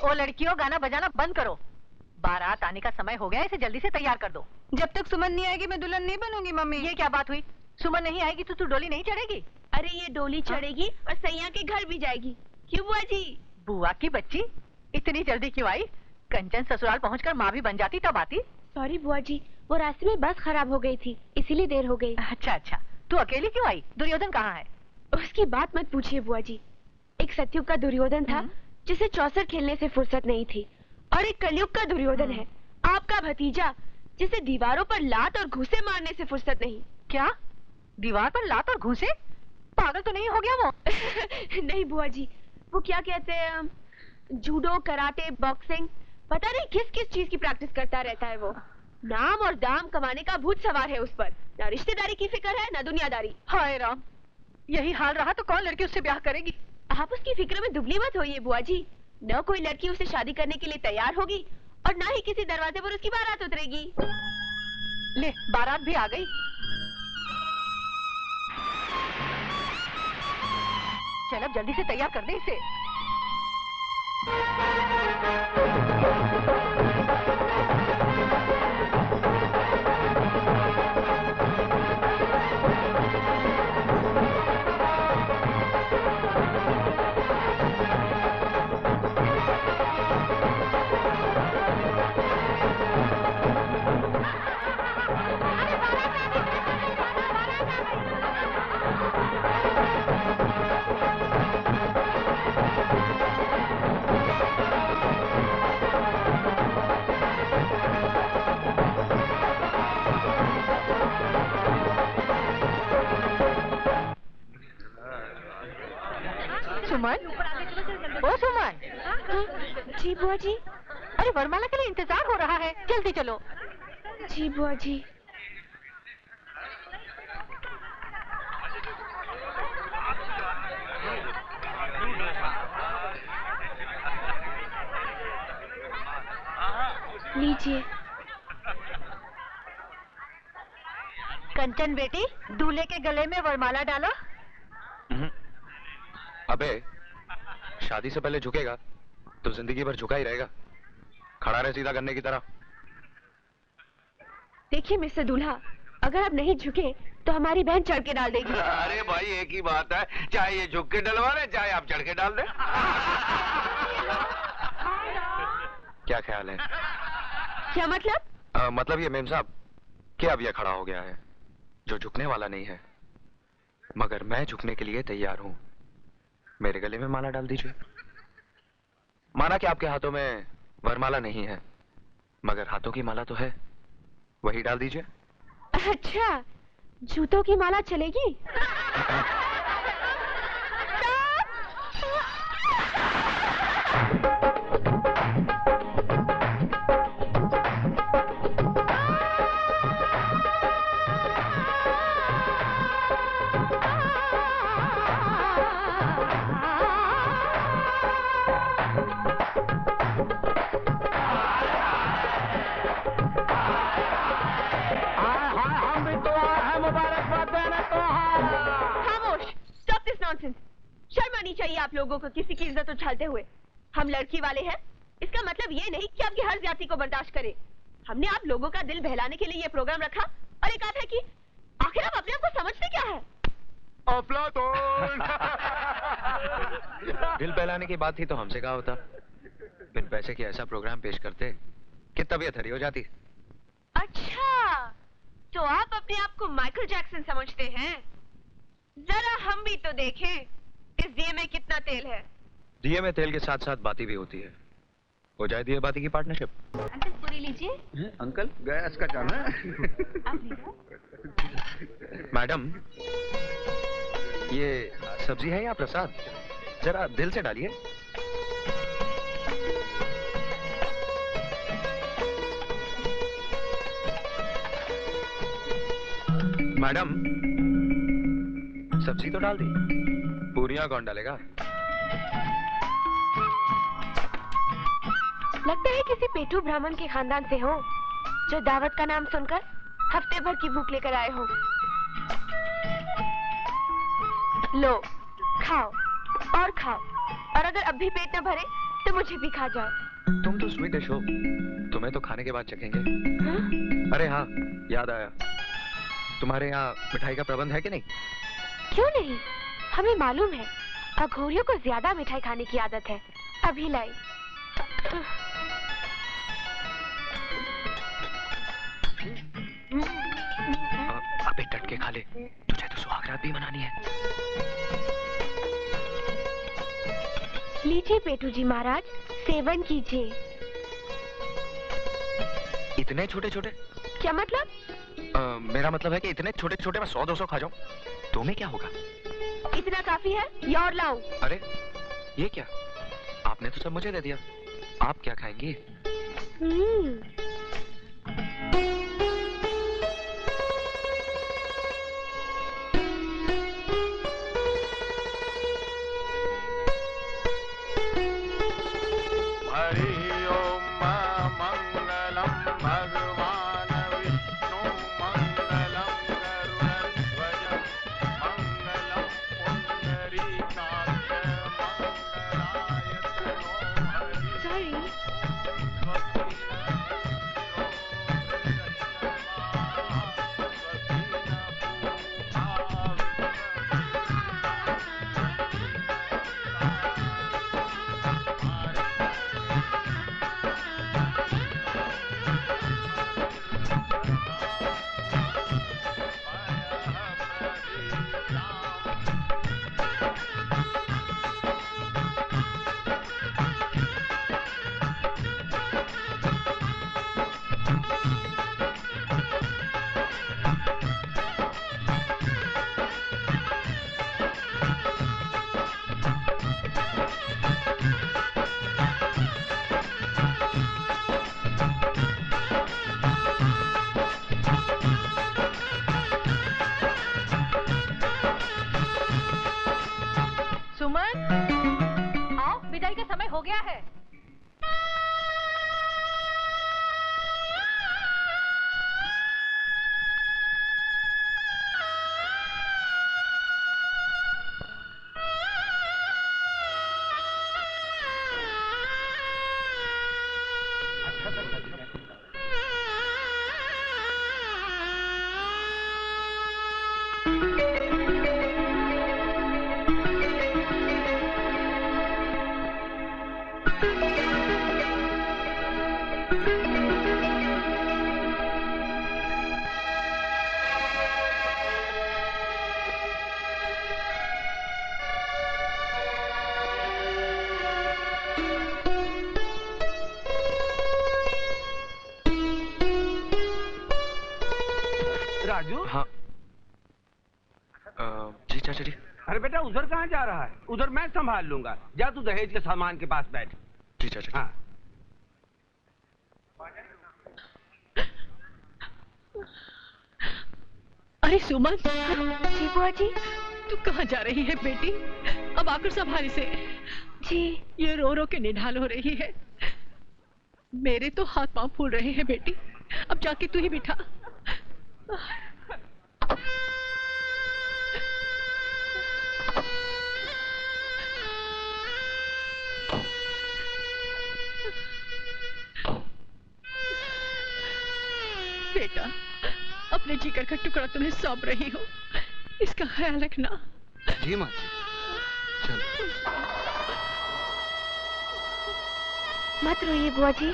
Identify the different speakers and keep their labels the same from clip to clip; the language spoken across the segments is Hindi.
Speaker 1: ओ लड़कियों, गाना बजाना बंद करो। बारात आने का समय हो गया है, इसे जल्दी से तैयार कर दो।
Speaker 2: जब तक सुमन नहीं आएगी मैं दुल्हन नहीं बनूंगी मम्मी।
Speaker 1: ये क्या बात हुई? सुमन नहीं आएगी तो तू डोली नहीं चढ़ेगी?
Speaker 3: अरे ये डोली चढ़ेगी और सैया के घर भी जाएगी। क्यों बुआ जी?
Speaker 1: बुआ की बच्ची इतनी जल्दी क्यों आई? कंचन ससुराल पहुंचकर माँ भी बन जाती तब आती।
Speaker 3: सॉरी बुआ जी, वो रास्ते में बस खराब हो गई थी, इसीलिए देर हो गई।
Speaker 1: अच्छा अच्छा, तू अकेली क्यों आई? दुर्योधन कहाँ है?
Speaker 3: उसकी बात मत पूछिए बुआ जी। एक सतयुग का दुर्योधन था जिसे चौसर खेलने से फुर्सत नहीं थी, और एक कलयुग का दुर्योधन है आपका भतीजा, जिसे दीवारों पर लात और घूंसे मारने से फुर्सत नहीं।
Speaker 1: क्या? दीवार पर लात और घूंसे? पागल तो नहीं हो गया वो?
Speaker 3: नहीं बुआ जी, वो क्या कहते हैं, जूडो, कराटे, बॉक्सिंग, पता नहीं किस किस चीज की प्रैक्टिस करता रहता है वो। नाम और दाम कमाने का भूत सवार है उस पर। ना रिश्तेदारी की फिक्र है ना दुनियादारी।
Speaker 1: हाय राम, यही हाल रहा तो कौन लड़की उससे ब्याह करेगी?
Speaker 3: आप उसकी फिक्र में दुबली मत होइए बुआ जी। न कोई लड़की उसे शादी करने के लिए तैयार होगी और ना ही किसी दरवाजे पर उसकी बारात उतरेगी।
Speaker 1: ले, बारात भी आ गई। चल अब जल्दी से तैयार कर दे इसे। सुमन, ओ सुमन।
Speaker 3: जी बुआ जी।
Speaker 1: अरे वरमाला के लिए इंतजार हो रहा है, जल्दी चलो।
Speaker 3: जी बुआ जी। लीजिए।
Speaker 1: कंचन बेटी, दूल्हे के गले में वरमाला डालो।
Speaker 4: अबे, शादी से पहले झुकेगा तो जिंदगी भर झुका ही रहेगा। खड़ा रहे सीधा गन्ने की तरह।
Speaker 3: देखिए मिस्टर दूल्हा, अगर आप नहीं झुके तो हमारी बहन चढ़ के डाल देगी।
Speaker 5: अरे भाई एक ही बात है, चाहे ये झुक के डलवा रहे चाहे आप चढ़ के डाल दे।
Speaker 4: क्या ख्याल है?
Speaker 3: क्या मतलब?
Speaker 4: मतलब ये मेम साहब कि अब ये खड़ा हो गया है जो झुकने वाला नहीं है, मगर मैं झुकने के लिए तैयार हूं। मेरे गले में माला डाल दीजिए। माना कि आपके हाथों में वरमाला नहीं है, मगर हाथों की माला तो है, वही डाल दीजिए।
Speaker 3: अच्छा, जूतों की माला चलेगी? शर्म आनी चाहिए आप लोगों को किसी की इज्जत उछालते हुए। हम लड़की वाले हैं, इसका मतलब ये नहीं कि आपकी हर जाति को बर्दाश्त करें। हमने आप लोगों का दिल बहलाने के लिए ये प्रोग्राम रखा और एक बात है कि आखिर आप अपने आप को समझते क्या है?
Speaker 5: अफलातून।
Speaker 4: दिल बहलाने की बात थी तो हमसे कहा होता। बिन पैसे के ऐसा प्रोग्राम पेश करते कि तबीयत हरी हो जाती।
Speaker 3: अच्छा, तो आप अपने आप को माइकल जैक्सन समझते हैं? जरा हम भी तो देखें इस दिए में कितना तेल है।
Speaker 4: दिए में तेल के साथ साथ बाती भी होती है। हो जाए दिए बाती की पार्टनरशिप।
Speaker 3: अंकल पूरी लीजिए।
Speaker 5: अंकल गैस का जाना।
Speaker 4: मैडम, ये सब्जी है या प्रसाद? जरा दिल से डालिए। मैडम, सब्जी तो डाल दी, पूरियां कौन डालेगा?
Speaker 3: लगता है किसी पेटू ब्राह्मण के खानदान से हो, जो दावत का नाम सुनकर हफ्ते भर की भूख लेकर आए हो। लो, खाओ और खाओ, और अगर अब भी पेट न भरे तो मुझे भी खा जाओ।
Speaker 4: तुम तो स्वीट डिश हो, तुम्हें तो खाने के बाद चखेंगे।
Speaker 3: हाँ?
Speaker 4: अरे हाँ, याद आया, तुम्हारे यहाँ मिठाई का प्रबंध है कि नहीं?
Speaker 3: क्यों नहीं, हमें मालूम है अघोरियों को ज्यादा मिठाई खाने की आदत है। अभी लाई।
Speaker 4: अबे डट के खा ले, तुझे तो सुहागरात भी मनानी है।
Speaker 3: लीजिए पेटू जी महाराज, सेवन कीजिए।
Speaker 4: इतने छोटे छोटे?
Speaker 3: क्या मतलब?
Speaker 4: मेरा मतलब है कि इतने छोटे छोटे मैं 100-200 खा जाऊं, तुम्हें क्या होगा?
Speaker 3: इतना काफी है या और लाऊं?
Speaker 4: अरे ये क्या, आपने तो सब मुझे दे दिया, आप क्या खाएंगी?
Speaker 1: हो गया है।
Speaker 5: राजू?
Speaker 4: हाँ जी चाचा जी।
Speaker 5: अरे बेटा उधर कहाँ जा रहा है? उधर मैं संभाल लूंगा। जा तू दहेज के सामान के पास बैठ।
Speaker 4: जी चाचा जी।
Speaker 5: हाँ।
Speaker 1: अरे सुमन।
Speaker 3: जी बुआ जी।
Speaker 1: तू कहाँ जा रही है बेटी? अब आकर संभाल इसे।
Speaker 3: जी।
Speaker 1: ये रो रो के निढाल हो रही है। मेरे तो हाथ पांव फूल रहे हैं बेटी। अब जाके तू ही बिठा। बेटा, अपने जिगर का टुकड़ा तुम्हें सौंप रही हूँ, इसका ख्याल रखना।
Speaker 4: जी माँ जी। चलो।
Speaker 3: मत रोइए बुआ जी।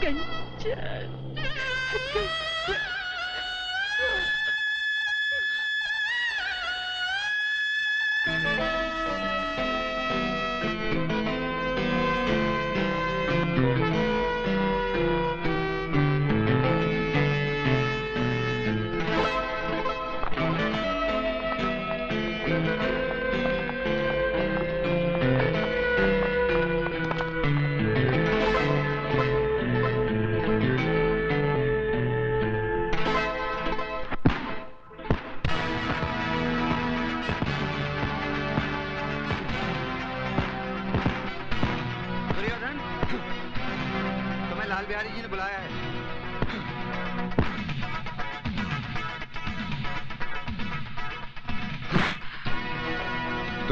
Speaker 1: कंचन।
Speaker 6: जी ने बुलाया है।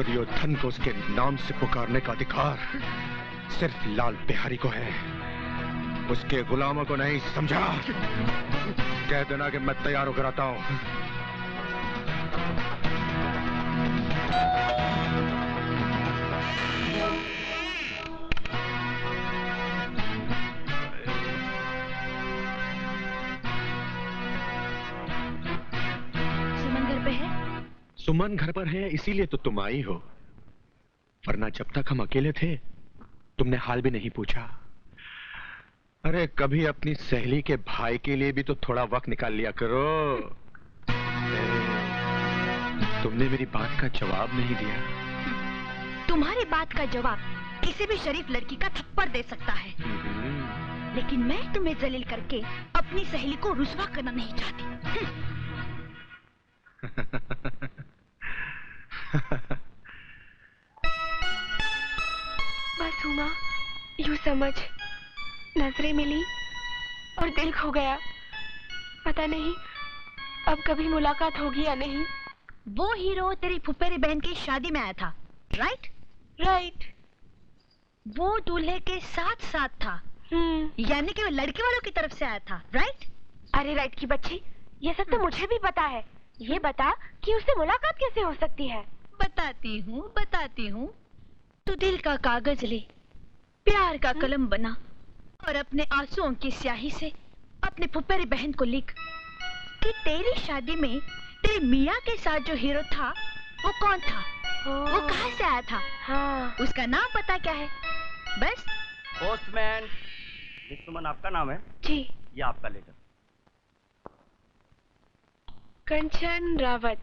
Speaker 6: दुर्योधन को उसके नाम से पुकारने का अधिकार सिर्फ लाल बिहारी को है, उसके गुलामों को नहीं, समझा? कह देना कि मैं तैयार होकर आता हूं।
Speaker 3: सुमन घर पे है?
Speaker 6: सुमन घर पर है, इसीलिए तो तुम आई हो, वरना जब तक हम अकेले थे तुमने हाल भी नहीं पूछा। अरे कभी अपनी सहेली के भाई के लिए भी तो थोड़ा वक्त निकाल लिया करो। तुमने मेरी बात का जवाब नहीं दिया।
Speaker 3: तुम्हारी बात का जवाब किसी भी शरीफ लड़की का थप्पड़ दे सकता है, लेकिन मैं तुम्हें जलील करके अपनी सहेली को रुसवा करना नहीं चाहती।
Speaker 7: बस उमा, यूं समझ, नजरें मिली और दिल खो गया। पता नहीं अब कभी मुलाकात होगी या नहीं।
Speaker 3: वो हीरो तेरी फुफेरी बहन की शादी में आया था, राइट?
Speaker 7: राइट।
Speaker 3: वो दूल्हे के साथ साथ था, यानी कि वो लड़के वालों की तरफ से आया था, राइट?
Speaker 7: अरे राइट की बच्ची, ये सब तो मुझे भी पता है। ये बता कि उससे मुलाकात कैसे हो सकती है?
Speaker 3: बताती हूँ। तू दिल का कागज ले, प्यार का कलम बना और अपने आंसुओं की स्याही से अपने फुफेरी बहन को लिख कि तेरी शादी में तेरे मियाँ के साथ जो हीरो था वो कौन था, वो कहाँ से आया था,
Speaker 7: हाँ।
Speaker 3: उसका नाम पता क्या है, बस।
Speaker 8: पोस्टमैन, मिस सुमन आपका नाम है?
Speaker 7: जी।
Speaker 8: ये आपका लेटर।
Speaker 7: कंचन रावत।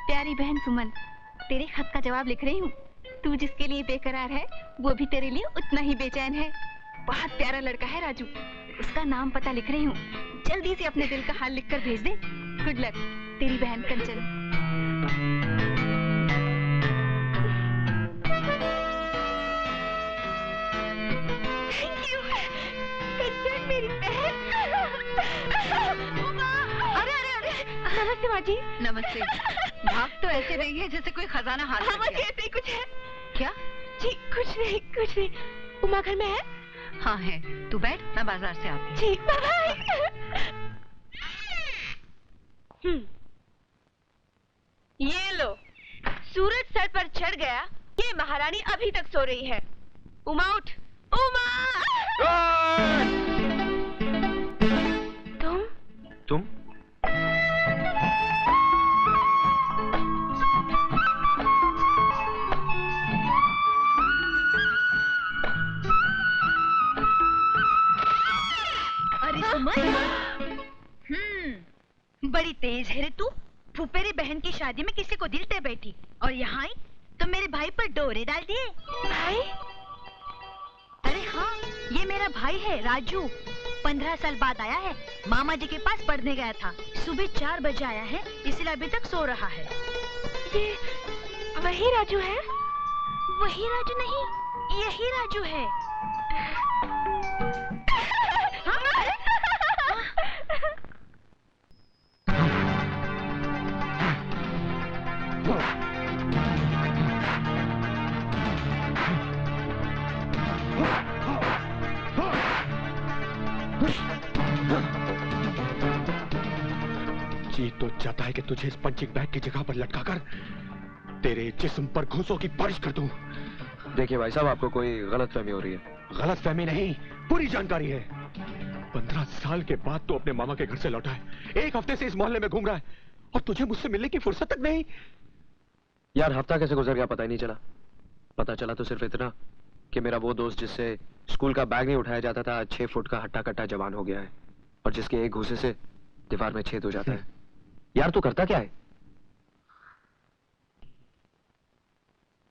Speaker 2: प्यारी बहन सुमन, तेरे खत का जवाब लिख रही हूँ। तू जिसके लिए बेकरार है वो भी तेरे लिए उतना ही बेचैन है। बहुत प्यारा लड़का है राजू, उसका नाम पता लिख रही हूँ। जल्दी से अपने दिल का हाल लिखकर भेज दे। गुड लक, तेरी बहन कंचन।
Speaker 7: मेरी बहन। अरे नमस्ते माँ जी।
Speaker 2: नमस्ते। भाग तो ऐसे रही है जैसे कोई खजाना हाथ
Speaker 7: हाँ
Speaker 2: में
Speaker 7: जी, ऐसे ही कुछ है।
Speaker 2: क्या?
Speaker 7: जी कुछ नहीं। उमा घर में है?
Speaker 2: हाँ है, तू बैठ, मैं बाजार से आती हूँ।
Speaker 7: जी बाय। ये लो, सूरज सर पर चढ़ गया। ये महारानी अभी तक सो रही है। उमा उठ, उमा।
Speaker 4: तुम?
Speaker 3: अरे सुमन, बड़ी तेज है रे तू। फुफेरी बहन की शादी में किसी को दिल दे बैठी और यहाँ आई तो मेरे भाई पर डोरे डाल दिए।
Speaker 7: भाई?
Speaker 3: अरे हाँ, ये मेरा भाई है राजू। 15 साल बाद आया है, मामा जी के पास पढ़ने गया था। सुबह 4 बजे आया है, इसलिए अभी तक सो रहा है।
Speaker 7: ये वही राजू है?
Speaker 3: वही राजू नहीं, यही राजू है।
Speaker 6: जी तो चाहता है कि तुझे इस पंचिंग बैग की जगह पर लटकाकर तेरे जिस्म पर घूंसों की बारिश कर दूं।
Speaker 4: देखिए भाई साहब, आपको कोई गलतफहमी हो रही है।
Speaker 6: गलतफहमी नहीं, पूरी जानकारी है। 15 साल के बाद तो अपने मामा के घर से लौटा है, 1 हफ्ते से इस मोहल्ले में घूम रहा है और तुझे मुझसे मिलने की फुर्सत तक नहीं।
Speaker 4: यार हफ्ता कैसे गुजर गया पता ही नहीं चला। पता चला तो सिर्फ इतना कि मेरा वो दोस्त जिससे स्कूल का बैग नहीं उठाया जाता था 6 फुट का हट्टा कट्टा जवान हो गया है और जिसके एक घूसे से दीवार में छेद हो जाता है। यार तू करता क्या है?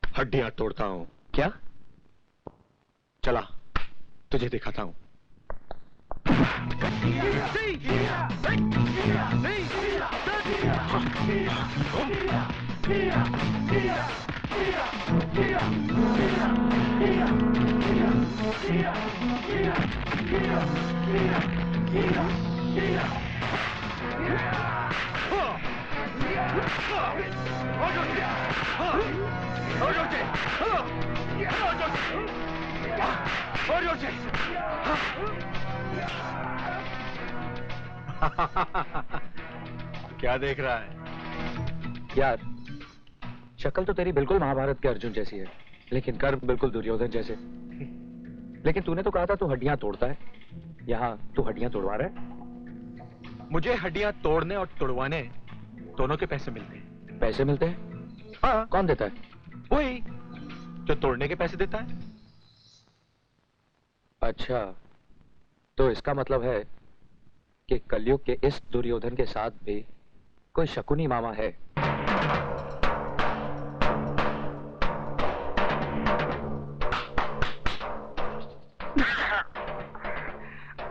Speaker 6: हड्डियां तोड़ता हूं।
Speaker 4: क्या?
Speaker 6: चला तुझे दिखाता हूं। क्या देख रहा है?
Speaker 4: यार, शक्ल तो तेरी बिल्कुल महाभारत के अर्जुन जैसी है, लेकिन कर्म बिल्कुल दुर्योधन जैसे। लेकिन तूने तो कहा था तू हड्डियां तोड़ता है, यहाँ तू हड्डियां तोड़वा रहा है?
Speaker 6: मुझे हड्डियां तोड़ने और तोड़वाने दोनों के पैसे मिलते हैं।
Speaker 4: पैसे मिलते हैं?
Speaker 6: हाँ।
Speaker 4: कौन देता है?
Speaker 6: वही जो तोड़ने के पैसे देता है।
Speaker 4: अच्छा, तो इसका मतलब है कि कलयुग के इस दुर्योधन के साथ भी कोई शकुनी मामा है।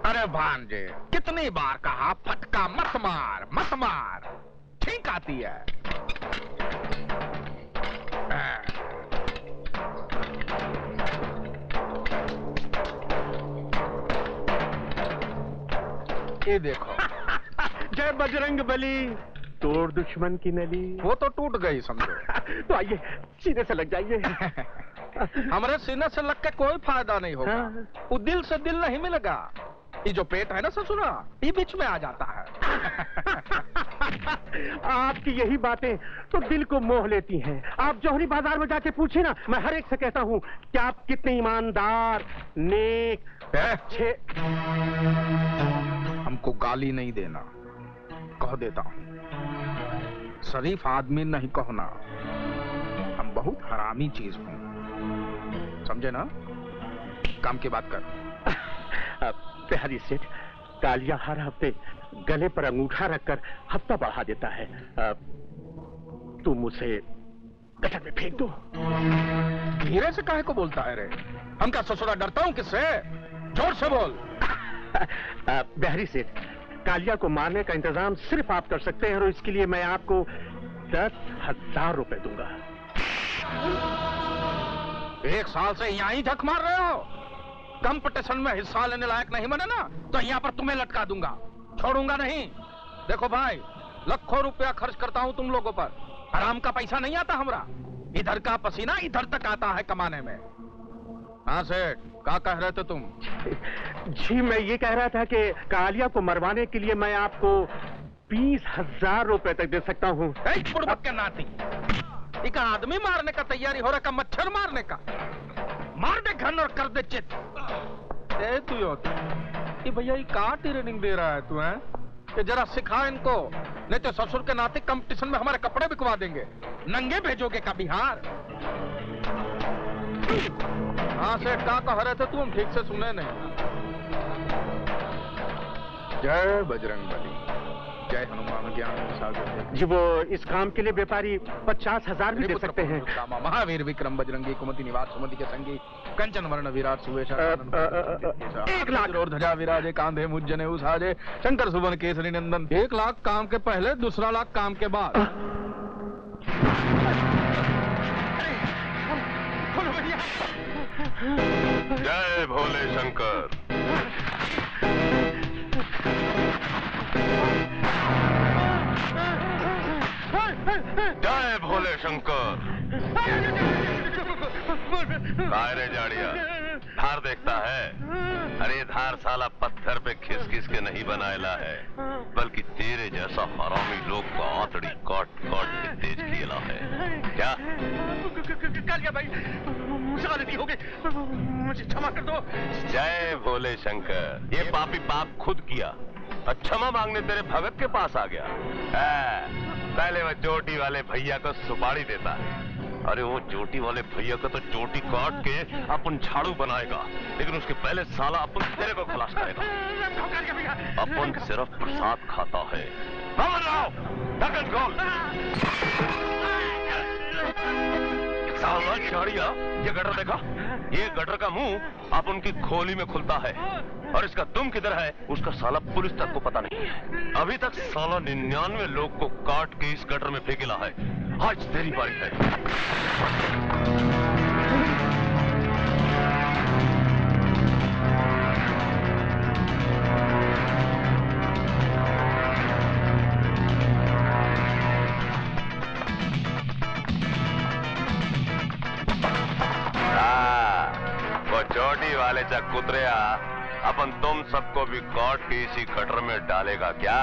Speaker 9: अरे भांजे, कितनी बार कहा फटका मत मार, मत मार, ठीक आती है। ये देखो।
Speaker 5: जय बजरंग बली, तोड़ दुश्मन की नली।
Speaker 9: वो तो टूट गई समझो।
Speaker 5: तो आइए सीने से लग जाइए।
Speaker 9: हमारे सीने से लग के कोई फायदा नहीं होगा।
Speaker 5: हाँ।
Speaker 9: वो दिल से दिल नहीं मिलेगा। ये जो पेट है ना ससुरा, ये बीच में आ जाता है।
Speaker 5: आपकी यही बातें तो दिल को मोह लेती हैं। आप जौहरी बाजार में जाके पूछे ना, मैं हर एक से कहता हूँ कि आप कितने ईमानदार, नेक, अच्छे।
Speaker 9: हमको गाली नहीं देना, कह देता हूँ। शरीफ आदमी नहीं कहना। हम बहुत हरामी चीज हूँ, समझे ना? काम की बात कर।
Speaker 5: बिहारी सेठ, कालिया हर हफ्ते गले पर अंगूठा रखकर हफ्ता बढ़ा देता है। तुम उसे गटर में फेंक दो।
Speaker 9: धीरे से काहे को बोलता है रे? हम क्या ससुरा डरता हूँ किससे? जोर से बोल।
Speaker 5: बिहारी सेठ, कालिया को मारने का इंतजाम सिर्फ आप कर सकते हैं और इसके लिए मैं आपको 10,000 रुपए दूंगा।
Speaker 9: एक साल से यहाँ ही झक मार रहे हो। कंपटीशन में हिस्सा लेने लायक नहीं बने ना, तो यहाँ पर तुम्हें लटका दूंगा, छोड़ूंगा नहीं। देखो भाई, लाखों रुपया खर्च करता हूँ तुम लोगों पर, आराम का पैसा नहीं आता हमरा। इधर का पसीना इधर तक आता है कमाने में। हाँ सेठ, क्या कह रहे थे तुम?
Speaker 5: जी मैं ये कह रहा था कि कालिया को मरवाने के लिए मैं आपको 20,000 रुपए तक दे सकता हूँ।
Speaker 9: बुड़बक के नाती, एक आदमी मारने का तैयारी हो रहा का, मच्छर मारने का। मार दे घन और कर दे चित। तू ये भैया ये का ट्रेनिंग दे रहा है तू? है कि जरा सिखा इनको, नहीं तो ससुर के नाते कंपटीशन में हमारे कपड़े बिकवा देंगे। नंगे भेजोगे का बिहार? हाँ सेठ, क्या कह रहे थे तुम? ठीक से सुने नहीं। जय बजरंग बली, जय हनुमान ज्ञान सागर।
Speaker 5: जी वो इस काम के लिए व्यापारी 50,000 भी दे सकते हैं।
Speaker 9: महावीर विक्रम बजरंगी कुमति निवास सुमति के संगी कंचन वर्ण विराट सुवेश
Speaker 5: 1,00,000
Speaker 9: और ध्वजा विराजे कांधे मुज्जने उसाजे शंकर सुवन केसरी नंदन। 1,00,000 काम के पहले, दूसरा लाख काम के बाद।
Speaker 10: जय भोले शंकर। जय भोले शंकर। रे जाड़िया, धार देखता है? अरे धार साला पत्थर पे खिस खिस के नहीं बनाएला है, बल्कि तेरे जैसा हरामी लोग को आंतड़ी काट काट के तेज किया है। क्या?
Speaker 5: कालिया भाई, मुझसे गलती हो गई, मुझे क्षमा कर दो।
Speaker 10: जय भोले शंकर। ये पापी पाप खुद किया, क्षमा मांगने तेरे भगत के पास आ गया। पहले वह चोटी वाले भैया को सुपारी देता है। अरे वो चोटी वाले भैया को तो चोटी काट के अपन झाड़ू बनाएगा, लेकिन उसके पहले साला अपन तेरे को खलास करेगा। अपन सिर्फ प्रसाद खाता है। ढक्कन खोल। साला झाड़िया, ये गटर देखा? ये गटर का मुंह अपन की खोली में खुलता है, और इसका दुम किधर है उसका साला पुलिस तक को पता नहीं है। अभी तक साला 99 लोग को काट के इस गटर में फेंकेला है। आज तेरी बारी है। वाले चा कुतरिया अपन तुम सबको भी कोर्ट के इसी गटर में डालेगा क्या?